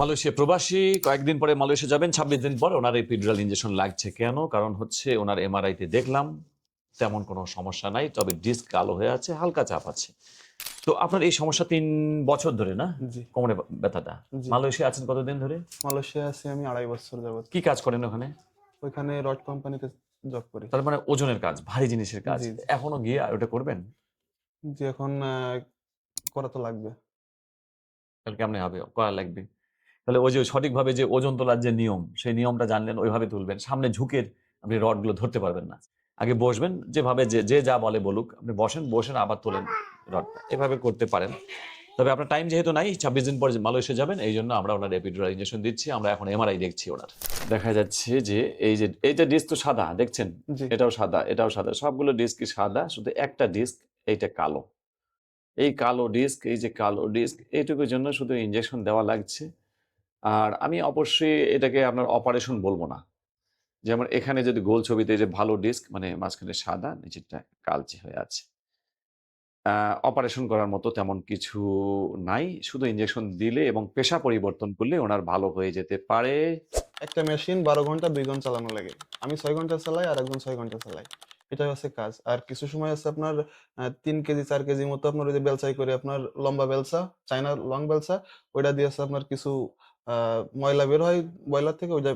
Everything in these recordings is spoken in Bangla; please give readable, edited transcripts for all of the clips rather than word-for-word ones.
মালয়েশিয়া প্রবাসী কয়েকদিন পরে মালয়েশিয়া যাবেন, 26 দিন পর ওনার এপিডুরাল ইনজেকশন লাগছে কেন? কারণ হচ্ছে ওনার এমআরআইতে দেখলাম তেমন কোনো সমস্যা নাই, তবে ডিস্ক কালো হয়ে আছে, হালকা চাপ আছে। তো আপনার এই সমস্যা 3 বছর ধরে না? জি, কোমরে ব্যথাটা। জি। মালয়েশিয়া আছেন কতদিন ধরে? মালয়েশিয়ায় আছি আমি ২.৫ বছর যাবত। কি কাজ করেন ওখানে? ওইখানে রড কোম্পানিতে জব করি। তার মানে ওজনের কাজ, ভারী জিনিসের কাজ। জি, জি। এখনো গিয়ে ওটা করবেন? জি, এখন করা তো লাগবে। তাহলে কেমনে হবে? করা লাগবে। তাহলে ওই যে সঠিকভাবে যে ওজন তোলার যে নিয়ম, সেই নিয়মটা জানলেন, ওইভাবে তুলবেন। সামনে ঝুঁকে আপনি রডগুলো ধরতে পারবেন না। আগে বসবেন, যেভাবে যে যা বলে বলুক, আপনি বসেন আবার তোলেন রডটা। এভাবে করতে পারেন। তবে আপনার টাইম যেহেতু নাই, 26 দিন পরে মালয়েশিয়া যাবেন, এইজন্য আমরা ওনার এপিডুরাল ইনজেকশন দিচ্ছি। আমরা এখন এমআরআই দেখছি ওনার। দেখা যাচ্ছে যে এইটা ডিস্ক তো সাদা, দেখছেন? জি, এটাও সাদা, এটাও সাদা। সবগুলো ডিস্কই সাদা, শুধু একটা ডিস্ক এইটা কালো। এই কালো ডিস্ক, এই যে কালো ডিস্ক, এইটুকুর জন্য শুধু ইনজেকশন দেওয়া লাগছে। আর আমি অবশ্যই এটাকে আপনার অপারেশন বলবো না। যেমন এখানে যদি গোল ছবিতে যে ভালো ডিস্ক, মানে মাঝখানে সাদা, নিচেরটা কালচে হয়ে আছে। অপারেশন করার মতো তেমন কিছু নাই। শুধু ইনজেকশন দিলে এবং পেশা পরিবর্তন করলে ওনার ভালো হয়ে যেতে পারে। একটা মেশিন ১২ ঘন্টা ২ ঘন্টা চালানো লাগে। আমি ৬ ঘন্টা চালাই আর একজন ৬ ঘন্টা চালায়। এটাই হচ্ছে কাজ। আর কিছু সময় আছে আপনার ৩ কেজি ৪ কেজি মতো আপনার ওই যে বেলচাই করে আপনার লম্বা বেলচা, চায়না লং বেলচা, ওইটা দিয়ে হচ্ছে আপনার কিছু আ ময়লা বের হয় বয়লার থেকে, ওইটা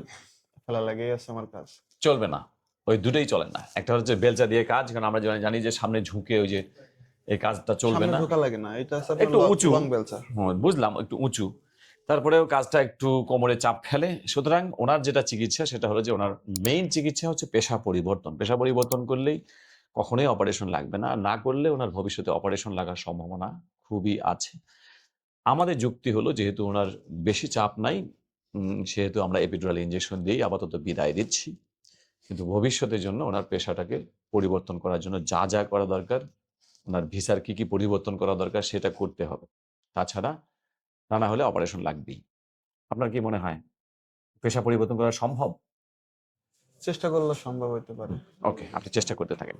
ফেলা লাগে। এই হচ্ছে আমার কাজ। চলবে না। ওই দুটোই চলে না। একটা হচ্ছে বেলচা দিয়ে কাজ, কারণ আমরা জানি যে সামনে ঝুঁকে ওই যে এই কাজটা চলবে সামনে না। ঢোকা লাগে না। এটা হচ্ছে আপনার একটু উঁচু, লং বেলচা। বুঝলাম, একটু উঁচু। তারপরেও কাজটা একটু কোমরে চাপ ফেলে। সুতরাং ওনার যেটা চিকিৎসা সেটা হলো যে ওনার মেইন চিকিৎসা হচ্ছে পেশা পরিবর্তন। পেশা পরিবর্তন করলেই কখনোই অপারেশন লাগবে না। আর না করলে ওনার ভবিষ্যতে অপারেশন লাগার সম্ভাবনা খুবই আছে। আমাদের যুক্তি হলো যেহেতু ওনার বেশি চাপ নাই, সেহেতু আমরা এপিডুরাল ইনজেকশন দিয়েই আপাতত বিদায় দিচ্ছি। কিন্তু ভবিষ্যতের জন্য ওনার পেশাটাকে পরিবর্তন করার জন্য যা করা দরকার, ওনার ভিসার কি পরিবর্তন করা দরকার সেটা করতে হবে। তাছাড়া তা না হলে অপারেশন লাগবেই। আপনার কি মনে হয় পেশা পরিবর্তন করা সম্ভব? চেষ্টা করলে সম্ভব হইতে পারে। ওকে, আপনি চেষ্টা করতে থাকেন।